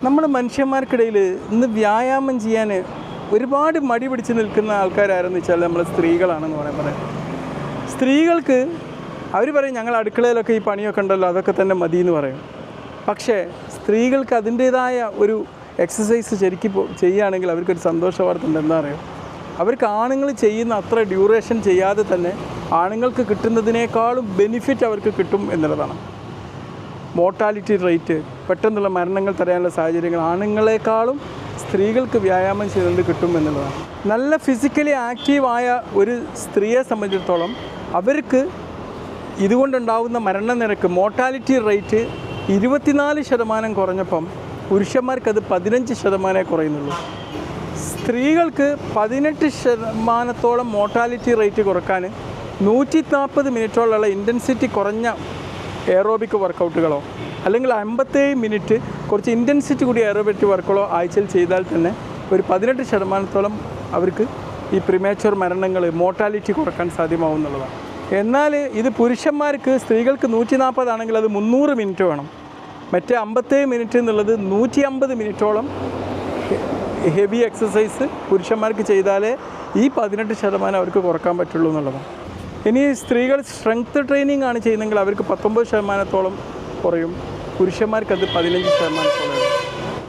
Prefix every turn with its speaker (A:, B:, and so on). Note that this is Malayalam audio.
A: നമ്മൾ മനുഷ്യന്മാർക്കിടയിൽ ഇന്ന് വ്യായാമം ചെയ്യാൻ ഒരുപാട് മടി പിടിച്ച് നിൽക്കുന്ന ആൾക്കാരാരെന്ന് വെച്ചാൽ നമ്മൾ സ്ത്രീകളാണെന്ന് പറയാം. സ്ത്രീകൾക്ക് അവർ പറയും ഞങ്ങൾ അടുക്കളയിലൊക്കെ ഈ പണിയൊക്കെ ഉണ്ടല്ലോ അതൊക്കെ തന്നെ മതി എന്ന് പറയും. പക്ഷേ സ്ത്രീകൾക്ക് അതിൻ്റേതായ ഒരു എക്സസൈസ് ശരിക്കും ചെയ്യുകയാണെങ്കിൽ അവർക്കൊരു സന്തോഷ വാർത്ത ഉണ്ട്. എന്താ പറയുക, അവർക്ക് ആണുങ്ങൾ ചെയ്യുന്ന അത്ര ഡ്യൂറേഷൻ ചെയ്യാതെ തന്നെ ആണുങ്ങൾക്ക് കിട്ടുന്നതിനേക്കാളും ബെനിഫിറ്റ് അവർക്ക് കിട്ടും എന്നുള്ളതാണ്. മോർട്ടാലിറ്റി റേറ്റ്, പെട്ടെന്നുള്ള മരണങ്ങൾ തടയാനുള്ള സാഹചര്യങ്ങൾ ആണുങ്ങളെക്കാളും സ്ത്രീകൾക്ക് വ്യായാമം ചെയ്തുകൊണ്ട് കിട്ടും എന്നുള്ളതാണ്. നല്ല ഫിസിക്കലി ആക്റ്റീവായ ഒരു സ്ത്രീയെ സംബന്ധിച്ചിടത്തോളം അവർക്ക് ഇതുകൊണ്ടുണ്ടാകുന്ന മരണനിരക്ക് മോർട്ടാലിറ്റി റേറ്റ് 24% കുറഞ്ഞപ്പം പുരുഷന്മാർക്കത് 15% കുറയുന്നുള്ളൂ. സ്ത്രീകൾക്ക് 18% മോർട്ടാലിറ്റി റേറ്റ് കുറക്കാൻ 140 മിനിറ്റോളമുള്ള ഇൻറ്റൻസിറ്റി കുറഞ്ഞ എയറോബിക് വർക്കൗട്ടുകളോ അല്ലെങ്കിൽ 57 മിനിറ്റ് കുറച്ച് ഇൻറ്റൻസിറ്റി കൂടി എയറോബിക് വർക്കുകളോ ആഴ്ചയിൽ ചെയ്താൽ തന്നെ ഒരു 18% അവർക്ക് ഈ പ്രിമേച്ചർ മരണങ്ങൾ മോർട്ടാലിറ്റി കുറക്കാൻ സാധ്യമാവുന്നുള്ളതാണ്. എന്നാൽ ഇത് പുരുഷന്മാർക്ക് സ്ത്രീകൾക്ക് 140 ആണെങ്കിൽ അത് 300 മിനിറ്റ് വേണം. മറ്റേ 57 മിനിറ്റ് എന്നുള്ളത് 150 മിനിറ്റോളം ഹെവി എക്സസൈസ് പുരുഷന്മാർക്ക് ചെയ്താലേ ഈ 18% അവർക്ക് കുറക്കാൻ പറ്റുള്ളൂ എന്നുള്ളതാണ്. ഇനി സ്ത്രീകൾ സ്ട്രെങ്ത് ട്രെയിനിങ് ആണ് ചെയ്യുന്നതെങ്കിൽ അവർക്ക് 19% കുറയും, പുരുഷന്മാർക്കത് 15% കുറയും.